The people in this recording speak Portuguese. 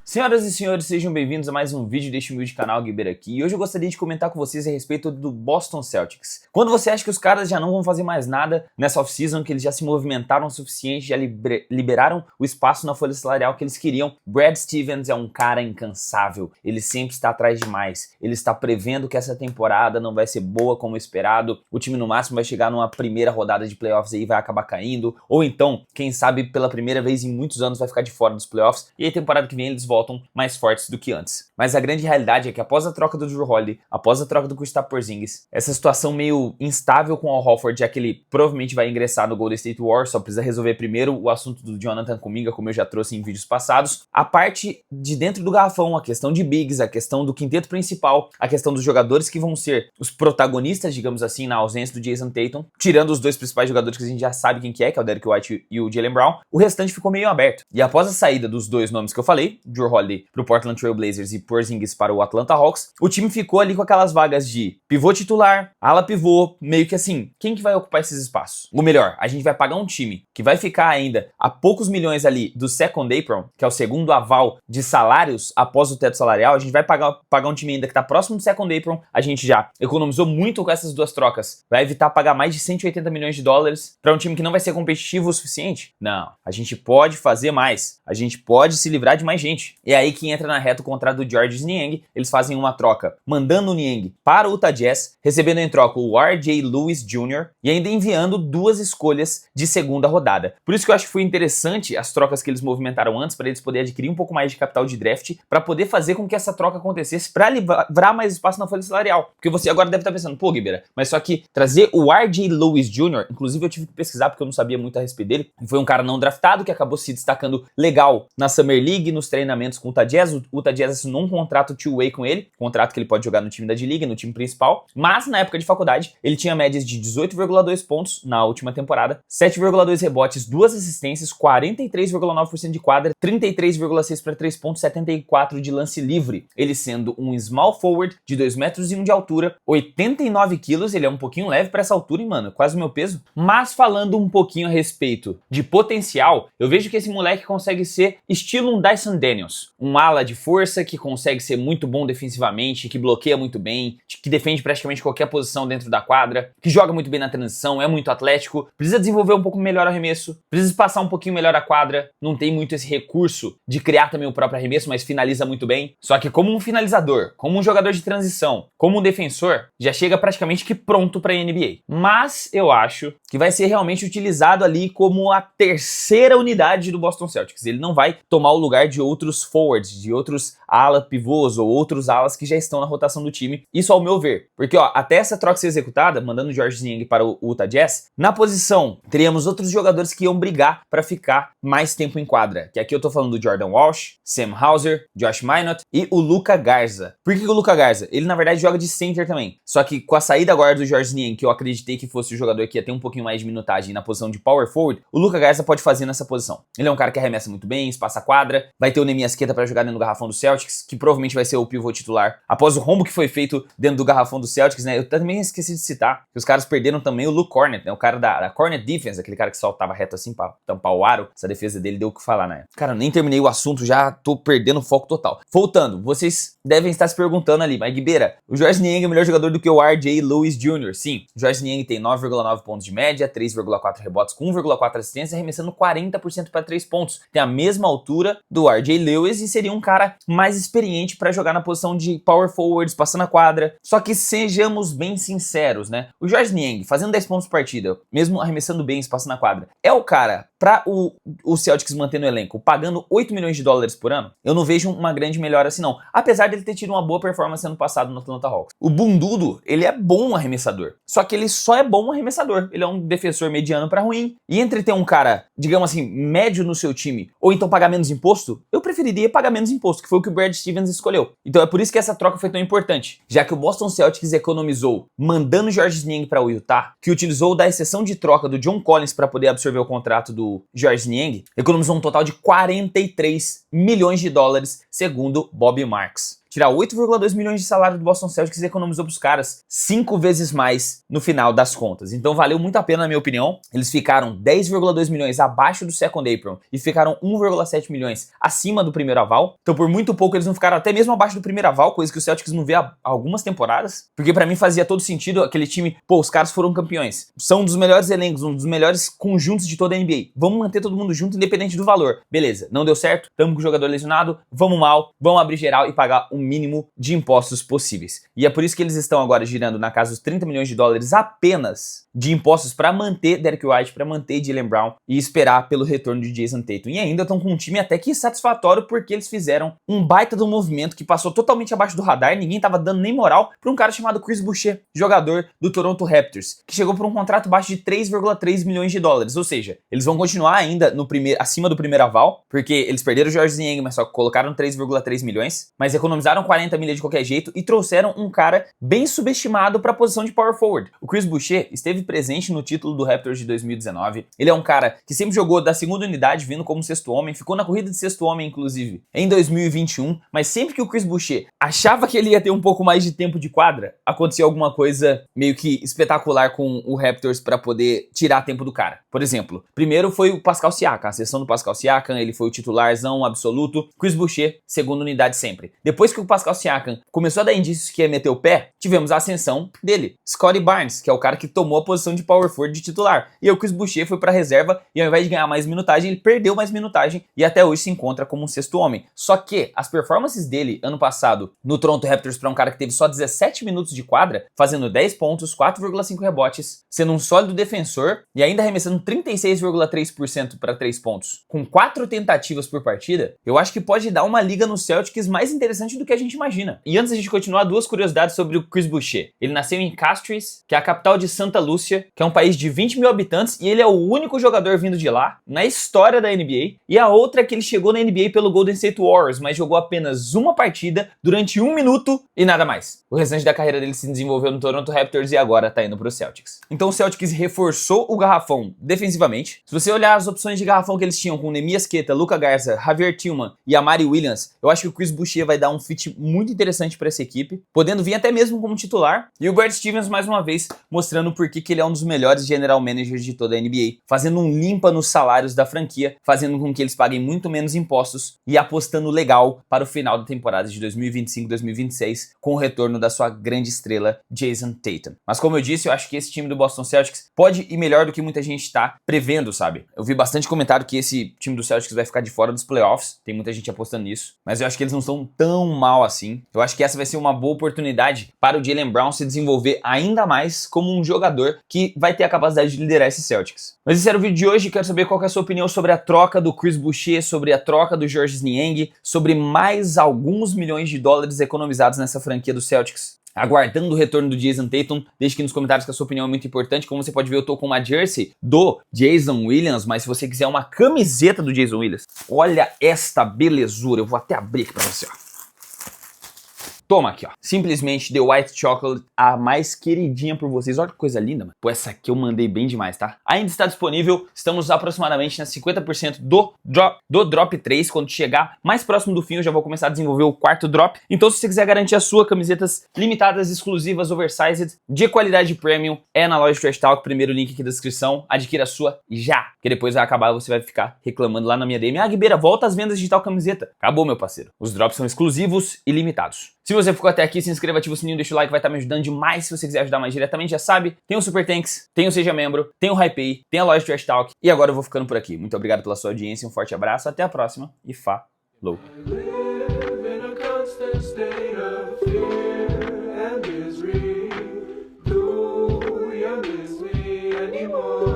Senhoras e senhores, sejam bem-vindos a mais um vídeo deste humilde canal Guibeira aqui. E hoje eu gostaria de comentar com vocês a respeito do Boston Celtics. Quando você acha que os caras já não vão fazer mais nada nessa off-season, que eles já se movimentaram o suficiente, já liberaram o espaço na folha salarial que eles queriam, Brad Stevens é um cara incansável. Ele sempre está atrás demais. Ele está prevendo que essa temporada não vai ser boa como esperado. O time no máximo vai chegar numa primeira rodada de playoffs e vai acabar caindo. Ou então, quem sabe pela primeira vez em muitos anos vai ficar de fora dos playoffs. E aí temporada que vem eles voltam mais fortes do que antes. Mas a grande realidade é que após a troca do Jrue Holiday, após a troca do Kristaps Porzingis, essa situação meio instável com o Al Horford, já que ele provavelmente vai ingressar no Golden State Warriors, só precisa resolver primeiro o assunto do Jonathan Kuminga, como eu já trouxe em vídeos passados. A parte de dentro do garrafão, a questão de bigs, a questão do quinteto principal, a questão dos jogadores que vão ser os protagonistas, digamos assim, na ausência do Jason Tatum, tirando os dois principais jogadores que a gente já sabe quem que é o Derrick White e o Jaylen Brown, o restante ficou meio aberto. E após a saída dos dois nomes que eu falei, Jrue Holiday para o Portland Trail Blazers e Porzingis para o Atlanta Hawks, o time ficou ali com aquelas vagas de pivô titular, ala pivô, meio que assim, quem que vai ocupar esses espaços? Ou melhor, a gente vai pagar um time que vai ficar ainda a poucos milhões ali do second apron, que é o segundo aval de salários após o teto salarial, a gente vai pagar um time ainda que está próximo do second apron, a gente já economizou muito com essas duas trocas, vai evitar pagar mais de 180 milhões de dólares para um time que não vai ser competitivo o suficiente? Não, a gente pode fazer mais, a gente pode se livrar de mais gente. E é aí que entra na reta o contrato do Georges Niang. Eles fazem uma troca, mandando o Niang para o Utah Jazz, recebendo em troca o RJ Lewis Jr. e ainda enviando duas escolhas de segunda rodada. Por isso que eu acho que foi interessante as trocas que eles movimentaram antes, para eles poderem adquirir um pouco mais de capital de draft, para poder fazer com que essa troca acontecesse, para livrar mais espaço na folha salarial. Porque você agora deve estar pensando, pô, Guibeira, mas só que trazer o RJ Lewis Jr., inclusive eu tive que pesquisar porque eu não sabia muito a respeito dele, foi um cara não draftado que acabou se destacando legal na Summer League, nos treinamentos com o Utah Jazz. O Utah Jazz assinou um contrato two-way com ele, contrato que ele pode jogar no time da D-League, no time principal, mas na época de faculdade ele tinha médias de 18,2 pontos na última temporada, 7,2 rebotes, 2 assistências, 43,9% de quadra, 33,6 para 3 pontos, 74 de lance livre. Ele sendo um small forward de 2 metros e 1 de altura, 89 quilos, ele é um pouquinho leve para essa altura, hein, mano, quase o meu peso. Mas falando um pouquinho a respeito de potencial, eu vejo que esse moleque consegue ser estilo um Dyson Daniels, um ala de força que consegue ser muito bom defensivamente, que bloqueia muito bem, que defende praticamente qualquer posição dentro da quadra, que joga muito bem na transição, é muito atlético, precisa desenvolver um pouco melhor o arremesso, precisa passar um pouquinho melhor a quadra, não tem muito esse recurso de criar também o próprio arremesso, mas finaliza muito bem. Só que como um finalizador, como um jogador de transição, como um defensor, já chega praticamente que pronto para a NBA. Mas eu acho que vai ser realmente utilizado ali como a terceira unidade do Boston Celtics. Ele não vai tomar o lugar de outros forwards, de outros ala pivôs ou outros alas que já estão na rotação do time. Isso ao meu ver. Porque ó, até essa troca ser executada, mandando o Georges Niang para o Utah Jazz, na posição teríamos outros jogadores que iam brigar para ficar mais tempo em quadra. Que aqui eu tô falando do Jordan Walsh, Sam Hauser, Josh Minott e o Luka Garza. Por que o Luka Garza? Ele na verdade joga de center também. Só que com a saída agora do Georges Niang, que eu acreditei que fosse o jogador que ia ter um pouquinho mais de minutagem na posição de power forward, o Luka Garza pode fazer nessa posição. Ele é um cara que arremessa muito bem, espaça a quadra, vai ter o Neemias Queta para jogar dentro do garrafão do Celtics, que provavelmente vai ser o pivô titular. Após o rombo que foi feito dentro do garrafão do Celtics, né? Eu também esqueci de citar que os caras perderam também o Luke Cornett, né? O cara da Cornet Defense, aquele cara que saltava reto assim pra tampar o aro. Essa defesa dele deu o que falar, né? Cara, eu nem terminei o assunto, já tô perdendo o foco total. Voltando, vocês devem estar se perguntando ali, mas Guibeira, o Georges Niang é melhor jogador do que o RJ Lewis Jr. Sim, o Georges Niang tem 9,9 pontos de média, 3,4 rebotes com 1,4 assistência, arremessando 40% para 3 pontos. Tem a mesma altura do RJ Lewis e seria um cara mais experiente para jogar na posição de power forwards, passando a quadra. Só que sejamos bem sinceros, né? O Georges Niang, fazendo 10 pontos por partida, mesmo arremessando bem, passando a quadra, é o cara para o Celtics manter no elenco, pagando 8 milhões de dólares por ano? Eu não vejo uma grande melhora assim não. Apesar dele ter tido uma boa performance ano passado no Atlanta Hawks. O bundudo, ele é bom arremessador. Só que ele só é bom arremessador. Ele é um defensor mediano para ruim. E entre ter um cara, digamos assim, médio no seu time, ou então pagar menos imposto, eu preferiria pagar menos imposto, que foi o que o Brad Stevens escolheu. Então é por isso que essa troca foi tão importante. Já que o Boston Celtics economizou mandando o Georges Niang para o Utah, que utilizou da exceção de troca do John Collins para poder absorver o contrato do Georges Niang, economizou um total de 43 milhões de dólares, segundo Bob Marks. tirar 8,2 milhões de salário do Boston Celtics e economizou pros caras 5 vezes mais no final das contas. Então valeu muito a pena, na minha opinião. Eles ficaram 10,2 milhões abaixo do second apron e ficaram 1,7 milhões acima do primeiro aval. Então por muito pouco eles não ficaram até mesmo abaixo do primeiro aval, coisa que o Celtics não vê há algumas temporadas. Porque pra mim fazia todo sentido aquele time, pô, os caras foram campeões. São um dos melhores elencos, um dos melhores conjuntos de toda a NBA. Vamos manter todo mundo junto, independente do valor. Beleza, não deu certo, tamo com o jogador lesionado, vamos mal, vamos abrir geral e pagar o mínimo de impostos possíveis. E é por isso que eles estão agora girando na casa dos 30 milhões de dólares apenas de impostos para manter Derrick White, para manter Jaylen Brown e esperar pelo retorno de Jason Tatum. E ainda estão com um time até que satisfatório porque eles fizeram um baita de um movimento que passou totalmente abaixo do radar, ninguém tava dando nem moral para um cara chamado Chris Boucher, jogador do Toronto Raptors, que chegou por um contrato baixo de 3,3 milhões de dólares. Ou seja, eles vão continuar ainda no acima do primeiro aval, porque eles perderam o Georges Niang, mas só colocaram 3,3 milhões, mas economizaram 40 milhas de qualquer jeito e trouxeram um cara bem subestimado para a posição de power forward. O Chris Boucher esteve presente no título do Raptors de 2019. Ele é um cara que sempre jogou da segunda unidade, vindo como sexto homem, ficou na corrida de sexto homem, inclusive, em 2021, mas sempre que o Chris Boucher achava que ele ia ter um pouco mais de tempo de quadra, acontecia alguma coisa meio que espetacular com o Raptors para poder tirar tempo do cara. Por exemplo, primeiro foi o Pascal Siakam, a sessão do Pascal Siakam, ele foi o titularzão absoluto. Chris Boucher, segunda unidade sempre. Depois que o Pascal Siakam começou a dar indícios que ia meter o pé, tivemos a ascensão dele, Scottie Barnes, que é o cara que tomou a posição de power forward de titular. E aí o Chris Boucher foi pra reserva e ao invés de ganhar mais minutagem, ele perdeu mais minutagem e até hoje se encontra como um sexto homem. Só que as performances dele ano passado no Toronto Raptors para um cara que teve só 17 minutos de quadra, fazendo 10 pontos, 4,5 rebotes, sendo um sólido defensor e ainda arremessando 36,3% para 3 pontos, com 4 tentativas por partida, eu acho que pode dar uma liga no Celtics mais interessante do que a gente imagina. E antes da gente continuar, duas curiosidades sobre o Chris Boucher. Ele nasceu em Castries, que é a capital de Santa Lúcia, que é um país de 20 mil habitantes, e ele é o único jogador vindo de lá na história da NBA. E a outra é que ele chegou na NBA pelo Golden State Warriors, mas jogou apenas uma partida durante 1 minuto e nada mais. O restante da carreira dele se desenvolveu no Toronto Raptors e agora tá indo pro Celtics. Então o Celtics reforçou o garrafão defensivamente. Se você olhar as opções de garrafão que eles tinham com Neemias Queta, Luka Garza, Javier Tillman e Amari Williams, eu acho que o Chris Boucher vai dar um fit muito interessante para essa equipe, podendo vir até mesmo como titular. E o Brad Stevens, mais uma vez, mostrando por que ele é um dos melhores general managers de toda a NBA, fazendo um limpa nos salários da franquia, fazendo com que eles paguem muito menos impostos e apostando legal para o final da temporada de 2025-2026, com o retorno da sua grande estrela, Jason Tatum. Mas como eu disse, eu acho que esse time do Boston Celtics pode ir melhor do que muita gente está prevendo, sabe? Eu vi bastante comentário que esse time do Celtics vai ficar de fora dos playoffs, tem muita gente apostando nisso, mas eu acho que eles não estão tão mal assim. Eu acho que essa vai ser uma boa oportunidade para o Jaylen Brown se desenvolver ainda mais como um jogador que vai ter a capacidade de liderar esse Celtics. Mas esse era o vídeo de hoje, quero saber qual que é a sua opinião sobre a troca do Chris Boucher, sobre a troca do Georges Niang, sobre mais alguns milhões de dólares economizados nessa franquia do Celtics, aguardando o retorno do Jason Tatum. Deixe aqui nos comentários que a sua opinião é muito importante. Como você pode ver, eu tô com uma jersey do Jason Williams, mas se você quiser uma camiseta do Jason Williams, olha esta belezura, eu vou até abrir aqui pra você, ó. Toma aqui, ó. Simplesmente The White Chocolate, a mais queridinha por vocês. Olha que coisa linda, mano. Pô, essa aqui eu mandei bem demais, tá? Ainda está disponível. Estamos aproximadamente nas 50% do Drop 3. Quando chegar mais próximo do fim, eu já vou começar a desenvolver o quarto Drop. Então, se você quiser garantir a sua, camisetas limitadas, exclusivas, oversized, de qualidade premium, é na loja Trash Talk. Primeiro link aqui da descrição. Adquira a sua já. Que depois vai acabar, você vai ficar reclamando lá na minha DM. Ah, Guibeira, volta às vendas de tal camiseta. Acabou, meu parceiro. Os drops são exclusivos e limitados. Se você ficou até aqui, se inscreva, ativa o sininho, deixa o like, vai estar me ajudando demais. Se você quiser ajudar mais diretamente, já sabe, tem o Super Thanks, tem o Seja Membro, tem o Hypei, tem a loja Trash Talk. E agora eu vou ficando por aqui. Muito obrigado pela sua audiência, um forte abraço, até a próxima e falou! Anymore.